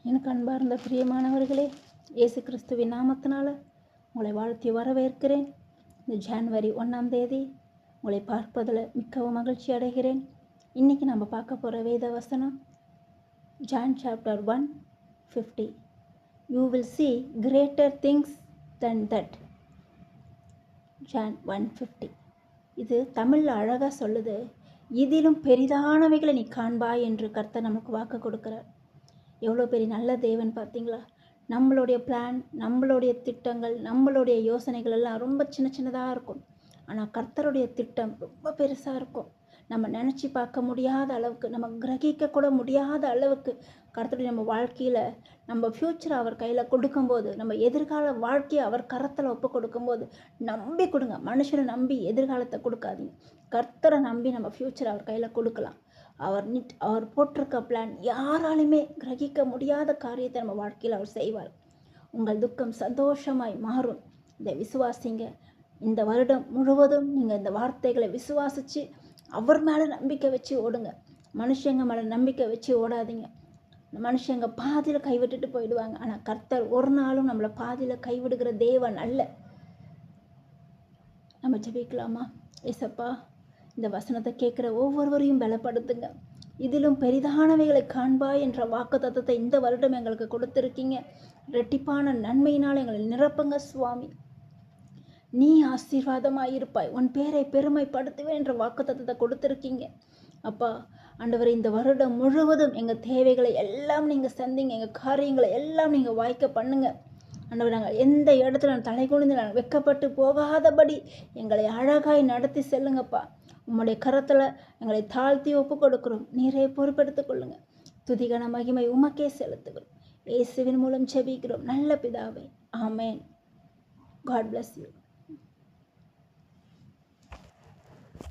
எனக்கு அன்பார்ந்த பிரியமானவர்களே, இயேசு கிறிஸ்துவின் நாமத்தினால உங்களை வாழ்த்தி வரவேற்கிறேன். இந்த ஜனவரி 1ஆம் தேதி உங்களை பார்ப்பதில் மிகவும் மகிழ்ச்சி அடைகிறேன். இன்றைக்கி நம்ம பார்க்க போகிற வேத வசனம் John chapter 1:50. You will see greater things than that. John 1:50. இது தமிழில் அழகாக சொல்லுது, இதிலும் பெரிதானவைகளை நீ காண்பாய் என்று கர்த்தர் நமக்கு வாக்கு கொடுக்கிறார். எவ்வளோ பெரிய நல்ல தேவன் பார்த்தீங்களா? நம்மளுடைய பிளான், நம்மளுடைய திட்டங்கள், நம்மளுடைய யோசனைகள் எல்லாம் ரொம்ப சின்ன சின்னதாக இருக்கும். ஆனால் கர்த்தருடைய திட்டம் ரொம்ப பெருசாக இருக்கும். நம்ம நினச்சி பார்க்க முடியாத அளவுக்கு, நம்ம கிரகிக்க கூட முடியாத அளவுக்கு கர்த்தருடைய நம்ம வாழ்க்கையில் நம்ம ஃப்யூச்சரை அவர் கையில் கொடுக்கும்போது, நம்ம எதிர்கால வாழ்க்கையை அவர் கரத்தில் ஒப்பு கொடுக்கும்போது நம்பி கொடுங்க. மனுஷனை நம்பி எதிர்காலத்தை கொடுக்காதீங்க. கர்த்தரை நம்பி நம்ம ஃப்யூச்சரை அவர் கையில் கொடுக்கலாம். அவர் போட்டிருக்க பிளான் யாராலுமே கிரகிக்க முடியாத காரியத்தை நம்ம வாழ்க்கையில் அவர் செய்வார். உங்கள் துக்கம் சந்தோஷமாய் மாறும். இதை விசுவாசிங்க. இந்த வருடம் முழுவதும் நீங்கள் இந்த வார்த்தைகளை விசுவாசித்து அவர் மேலே நம்பிக்கை வச்சு ஓடுங்க. மனுஷங்க மேலே நம்பிக்கை வச்சு ஓடாதீங்க. மனுஷங்க பாதியில் கைவிட்டுட்டு போயிடுவாங்க. ஆனால் கர்த்தர் ஒரு நாளும் நம்மளை பாதியில் கைவிடுகிற தேவன் அல்ல. நம்ம ஜெபிக்கலாமா? ஏசப்பா, இந்த வசனத்தை கேட்குற ஒவ்வொருவரையும் பலப்படுத்துங்க. இதிலும் பெரிதானவைகளை காண்பாய் என்ற வாக்கு தத்தத்தை இந்த வருடம் எங்களுக்கு கொடுத்துருக்கீங்க. இரட்டிப்பான நன்மையினால் எங்களை நிரப்புங்க சுவாமி. நீ ஆசீர்வாதமாயிருப்பாய், உன் பேரை பெருமைப்படுத்துவேன் என்ற வாக்கு தத்தத்தை கொடுத்துருக்கீங்க. அப்பா ஆண்டவரே, இந்த வருடம் முழுவதும் எங்கள் தேவைகளை எல்லாம் நீங்கள் சந்திங்க. எங்கள் காரியங்களை எல்லாம் நீங்கள் வாய்க்க பண்ணுங்க. ஆண்டவர், நாங்கள் எந்த இடத்துல தலை குனிந்து நாங்கள் வெட்கப்பட்டு போகாதபடி எங்களை அழகாய் நடத்தி செல்லுங்கப்பா. உம்முடைய கரத்தில் எங்களை தாழ்த்தி ஒப்பு கொடுக்கிறோம். நீரே பொறுப்பெடுத்துக் கொள்ளுங்க. துதிகன மகிமை உமக்கே செலுத்துகிறோம். இயேசுவின் மூலம் ஜெபிக்கிறோம் நல்ல பிதாவே. ஆமேன். God bless you.